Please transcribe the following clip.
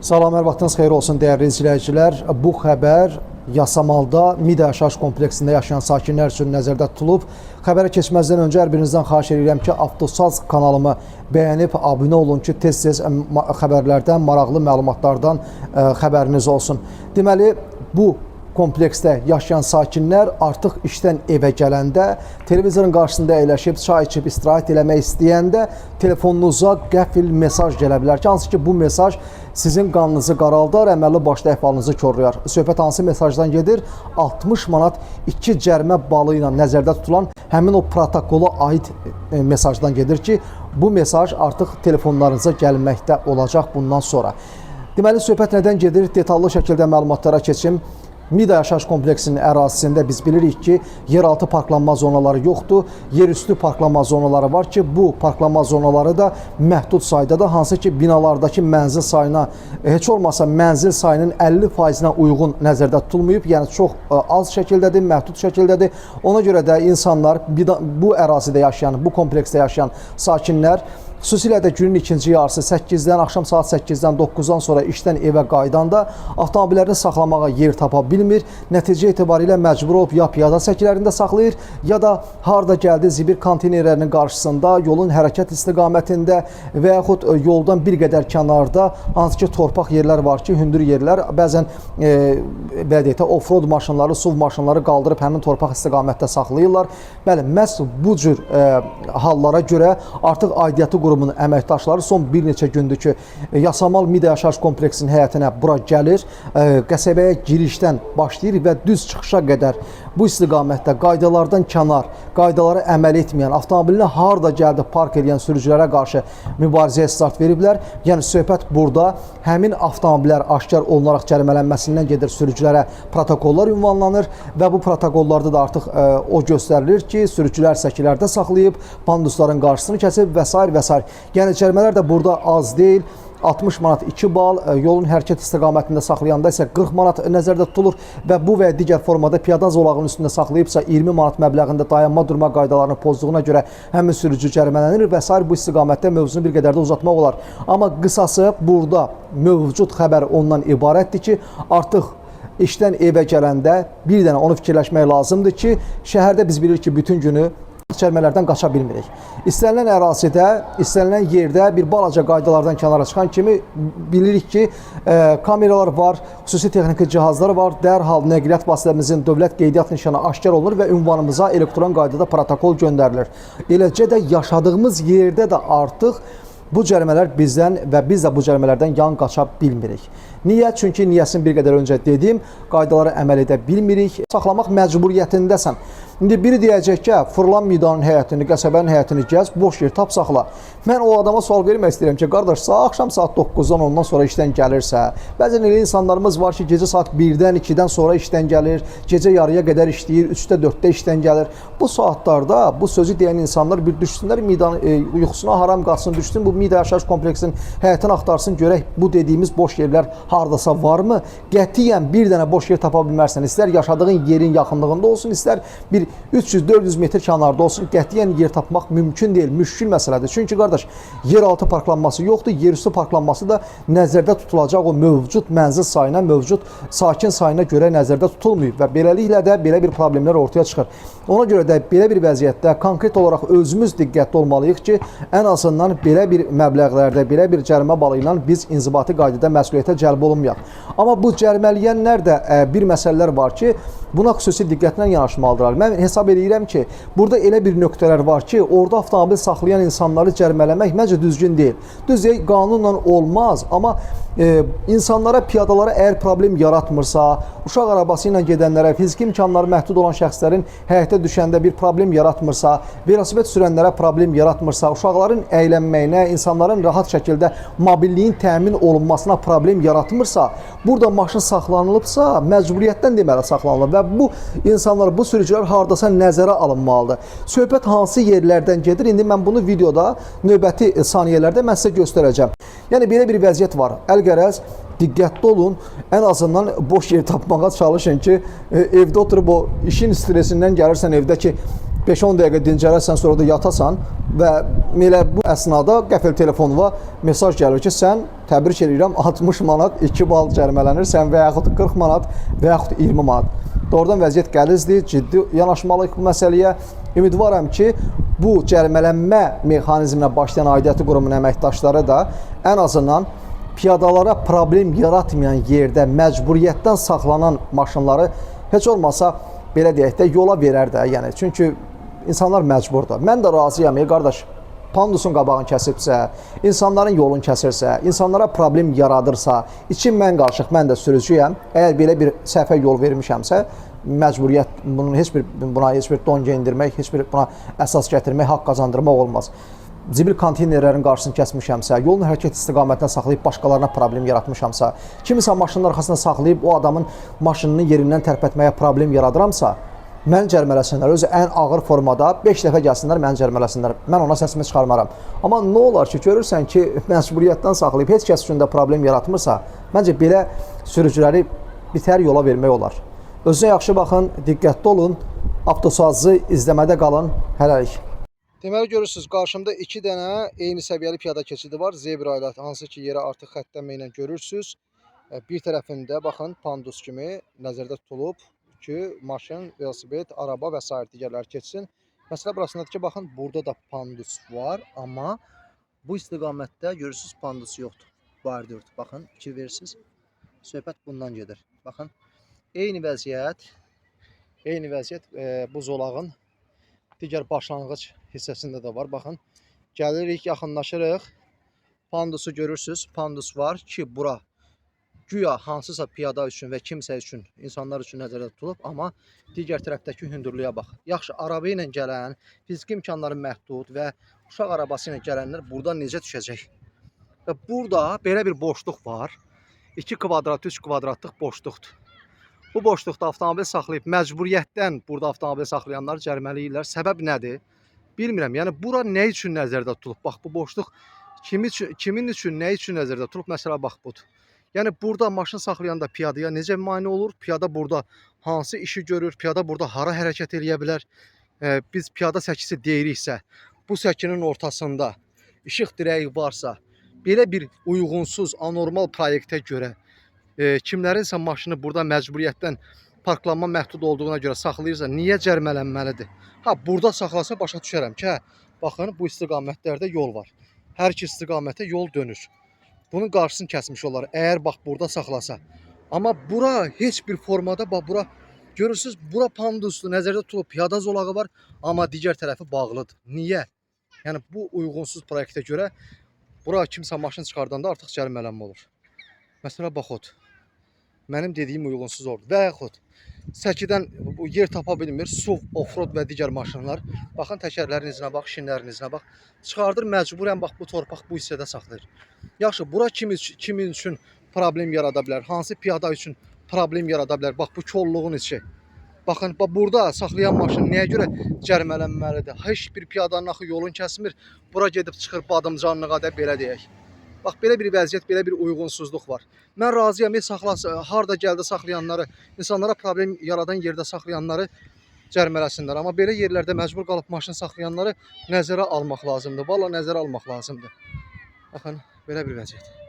Salam, hər vaxtınız xeyir olsun dəyərli izləyicilər. Bu xəbər Yasamalda Mida yaşayış kompleksində yaşayan sakinlər üçün nəzərdə tutulub. Xəbərə keçməzdən öncə hər birinizdən xahiş edirəm ki, Avtosaz kanalımı bəyənib abunə olun ki, tez-tez xəbərlərdən, maraqlı məlumatlardan xəbəriniz olsun. Deməli, bu kompleksdə yaşayan sakinlər artıq işdən evə gələndə, televizorun qarşısında əyləşib, çay içib, istirahət eləmək istəyəndə telefonunuza qəfil mesaj gələ bilər ki, hansı ki bu mesaj sizin qanınızı qaraldar, əməlli başlı əhvalınızı korlayar. Söhbət hansı mesajdan gedir? 60 manat 2 cərimə balı ilə nəzərdə tutulan həmin o protokola aid mesajdan gedir ki, bu mesaj artıq telefonlarınıza gəlməkdə olacaq bundan sonra. Deməli, söhbət nədən gedir? Detallı şəkildə məlumatlara keçim. Mida yaşayış kompleksinin ərazisində biz bilirik ki, yeraltı parklanma zonaları yoxdur, yerüstü parklanma zonaları var ki, bu parklanma zonaları da məhdud saydadır, hansı ki, binalardakı mənzil sayına, heç olmasa mənzil sayının 50%-nə uyğun nəzərdə tutulmayıb, yəni çox az şəkildədir, məhdud şəkildədir. Ona görə də insanlar, bu ərazidə yaşayan, bu kompleksdə yaşayan sakinlər, xüsusilə də günün ikinci yarısı 8-dən, axşam saat 8-dən 9-dan sonra işdən evə qaydanda avtomobillərini saxlamağa yer tapa bilmir. Nəticə etibarilə məcbur olub ya piyada səkilərində saxlayır, ya da harda gəldi zibir konteynerlərinin qarşısında, yolun hərəkət istiqamətində və yaxud yoldan bir qədər kənarda, hansı ki torpaq yerlər var ki, hündür yerlər, bəzən off-road maşınları, SUV maşınları qaldırıb həmin torpaq istiqamətdə saxlayırlar. Bəli, məhz bu cür hallara görə artıq aidiyyatı qurumunun əməkdaşları son bir neçə gündür ki, Yasamal Mida yaşayış kompleksinin həyətinə bura gəlir, qəsəbəyə girişdən başlayır və düz çıxışa qədər bu istiqamətdə qaydalardan kənar, qaydalara əməl etməyən, avtomobilinə harda gəldi park edən sürücülərə qarşı mübarizəyə start veriblər. Yəni, söhbət burada həmin avtomobillər aşkar olunaraq cərimələnməsindən gedir, sürücülərə protokollar ünvanlanır və bu protokollarda da artıq o göstərilir ki, sürücülər səkilərdə saxlayıb, pandusların qarşısını kəsib və s. və s. Yəni, cərimələr də burada az deyil. 60 manat 2 bal, yolun hərəkət istiqamətində saxlayanda isə 40 manat nəzərdə tutulur və bu və digər formada piyada zolağının üstündə saxlayıbsa 20 manat məbləğində dayanma durma qaydalarını pozduğuna görə həmin sürücü cərimələnir və s. Bu istiqamətdə mövzunu bir qədər də uzatmaq olar. Amma qısası burada mövcud xəbər ondan ibarətdir ki, artıq işdən evə gələndə bir dənə onu fikirləşmək lazımdır ki, şəhərdə biz bilirik ki, bütün günü çərmələrdən qaça bilmirik. İstənilən ərazidə, istənilən yerdə bir balaca qaydalardan kənara çıxan kimi bilirik ki, kameralar var, xüsusi texniki cihazlar var, dərhal nəqliyyat vasitəmizin dövlət qeydiyyat nişanı aşkar olunur və ünvanımıza elektron qaydada protokol göndərilir. Eləcə də yaşadığımız yerdə də artıq bu cərimələr bizdən və biz də bu cərimələrdən yan qaça bilmirik. Niyə? Çünki niyəsini bir qədər öncə dedim, qaydalara əməl edə bilmirik, saxlamaq məcburiyyətindəsən. İndi biri deyəcək ki, fırlan Midanın həyətini, qəsəbənin həyətini gəz, boş yer tap saxla. Mən o adama sual vermək istəyirəm ki, qardaş, axşam saat 9-dan ondan sonra işdən gəlirsə, bəzən elə insanlarımız var ki, gecə saat 1-dən, 2-dən sonra işdən gəlir, gecə yarıya qədər işləyir, 3-də, 4-də işdən gəlir. Bu saatlarda bu sözü deyən insanlar bir düşsünlər, yuxusuna haram qalsın, düşsün, bu Mida yaşayış kompleksinin həyətini axtarsın, görək bu dediyimiz boş yerlər hardasa varmı? Qətiyyən bir dənə boş yer tapa bilmərsən, istər yaşadığın yerin yaxınlığında olsun, istər bir 300-400 metr kənarda olsun, qətiyyən yer tapmaq mümkün deyil, müşkül məsələdir. Çünki qardaş, yeraltı parklanması yoxdur, yerüstü parklanması da nəzərdə tutulacaq o mövcud mənzil sayına, mövcud sakin sayına görə nəzərdə tutulmayıb və beləliklə də belə bir problemlər ortaya çıxır. Ona görə də belə bir vəziyyətdə konkret olaraq özümüz diqqətli olmalıyıq ki, ən azından belə bir məbləğlərdə, belə bir cərimə balı ilə biz inzibati qaydada məsuliyyətə cəlb olunmayaq. Amma bu cərimələyənlər də bir məsələlər var ki, buna xüsusi diqqətlə yanaşmalıdırlar. Mən hesab edirəm ki, burada elə bir nöqtələr var ki, orada avtomobil saxlayan insanları cərimələmək məncə düzgün deyil. Düz deyil, qanunla olmaz, amma insanlara, piyadalara əgər problem yaratmırsa, uşaq arabası ilə gedənlərə, fiziki imkanları məhdud olan şəxslərin həyətə düşəndə bir problem yaratmırsa, velosiped sürənlərə problem yaratmırsa, uşaqların əylənməyinə, insanların rahat şəkildə mobilliyin təmin olunmasına problem yaratmırsa, burada maşın saxlanılıbsa, məcburiyyətdən deməli saxlanılır və bu insanlar, bu sürücülər hardasa nəzərə alınmalıdır. Söhbət hansı yerlərdən gedir? İndi mən bunu videoda növbəti saniyələrdə mən sizə göstərəcəm. Yəni, belə bir vəziyyət var. Əlqərəz, diqqətli olun, ən azından boş yer tapmağa çalışın ki, evdə oturub o işin stresindən gəlirsən evdə ki, 5-10 dəqiqə dincələrsən, sonra da yatasan və elə bu əsnada qəfil telefonuna mesaj gəlir ki, sən təbrik edirəm 60 manat 2 bal cərimələnirsən və yaxud 40 manat və yaxud 20 manat. Doğrudan vəziyyət qəlizdir, ciddi yanaşmalıyıq bu məsələyə. Ümidvaram ki, bu cərimələnmə mexanizminə başlayan aidiyyəti qurumunun əməkdaşları da ən azından piyadalara problem yaratmayan yerdə məcburiyyətdən saxlanan maşınları heç olmasa belə deyək də yola verər də. Yəni çünki insanlar məcburdur. Mən də razıyam, qardaş. Pandusun qabağını kəsibsə, insanların yolunu kəsirsə, insanlara problem yaradırsa, için mən qarışıq, mən də sürücüyəm. Əgər belə bir səhvə yol vermişəmsə, məcburiyyət buna heç bir don geyindirmək, heç bir buna əsas gətirmək, haqq qazandırmaq olmaz. Zibil konteynerlərin qarşısını kəsmişəmsə, yolun hərəkət istiqamətinə saxlayıb başqalarına problem yaratmışamsa, kimisə maşının arxasına saxlayıb o adamın maşınını yerindən tərpətməyə problem yaradıramsa, məni cərimələsinlər. Özü ən ağır formada 5 dəfə gəlsinlər, məni cərimələsinlər. Mən ona səsimi çıxarmaram. Amma nə olar ki, görürsən ki, məcburiyyətdən saxlayıb heç kəs üçün də problem yaratmırsa, məncə belə sürücüləri bitər yola vermək olar. Özünə yaxşı baxın, diqqətli olun, Avtosazı izləmədə qalın. Hələlik. Deməli görürsünüz, qarşımda 2 dənə eyni səviyyəli piyada keçidi var. Zebra ilə, hansı ki yerə artıq xəttənmə ilə görürsünüz. Bir tərəfində baxın, pandus kimi nəzərdə tutulub ki, maşın, velosiped, araba və s. digərləri keçsin. Məsələ burasındadır ki, baxın, burada da pandus var, amma bu istiqamətdə görürsünüz pandus yoxdur. Var diyor. Baxın, fikir verirsiniz. Söhbət bundan gedir. Baxın, eyni vəziyyət bu zolağın digər başlanğıc hissəsində də var. Baxın, gəlirik, yaxınlaşırıq. Pandusu görürsünüz. Pandus var ki, bura güya hansısa piyada üçün və kimsə üçün, insanlar üçün nəzərdə tutulub, amma digər tərəfdəki hündürlüyə bax. Yaxşı, araba ilə gələn, fiziki imkanları məhdud və uşaq arabası ilə gələnlər buradan necə düşəcək? Və burada belə bir boşluq var. 2 kvadrat, 3 kvadratlıq boşluqdur. Bu boşluqda avtomobil saxlayıb məcburiyyətdən burada avtomobil saxlayanlar cərimələyirlər. Səbəb nədir? Bilmirəm. Yəni bura nə üçün nəzərdə tutulub? Bax, bu boşluq kimin üçün, nə üçün nəzərdə tutulub? Məsələ bax budur. Yəni burada maşın saxlayanda piyadaya necə mane olur? Piyada burada hansı işi görür? Piyada burada hara hərəkət eləyə bilər? Biz piyada səkisi deyiriksə, bu səkinin ortasında işıq dirəyi varsa, belə bir uyğunsuz, anormal proyektə görə kimlərinsə maşını burada məcburiyyətdən parklanma məhdud olduğuna görə saxlayırsa, niyə cərimələnməlidir? Ha, burada saxlasa başa düşərəm ki, baxın, bu istiqamətlərdə yol var. Hər iki istiqamətə yol dönür. Bunun qarşısını kəsmiş olar, əgər bax burada saxlasa. Amma bura heç bir formada, bax bura görürsünüz, bura panduslu, nəzərdə tutulub piyada zolağı var, amma digər tərəfi bağlıdır. Niyə? Yəni bu uyğunsuz proyektə görə bura kimsə maşın çıxardanda artıq cərimələnmə olur. Məsələ bax odur. Mənim dediyim uyğunsuz oldu. Və yaxud səkidən yer tapa bilmir, SUV, offroad və digər maşınlar. Baxın, təkərlərin izinə bax, şinlərin izinə bax. Çıxardır, məcburən bax bu torpaq bu hissədə saxlayır. Yaxşı, bura kimin üçün problem yarada bilər? Hansı piyada üçün problem yarada bilər? Bax, bu kolluğun içi. Baxın, burada saxlayan maşın nəyə görə cərimələnməlidir? Heç bir piyadanın axı yolun kəsmir. Bura gedib çıxır badımcanlığa da belə deyək. Bax, belə bir vəziyyət, belə bir uyğunsuzluq var. Mən razıyam, harda gəldi saxlayanları, insanlara problem yaradan yerdə saxlayanları cərimələsinlər. Amma belə yerlərdə məcbur qalıb maşın saxlayanları nəzərə almaq lazımdır. Valla nəzərə almaq lazımdır. Baxın, belə bir vəziyyət.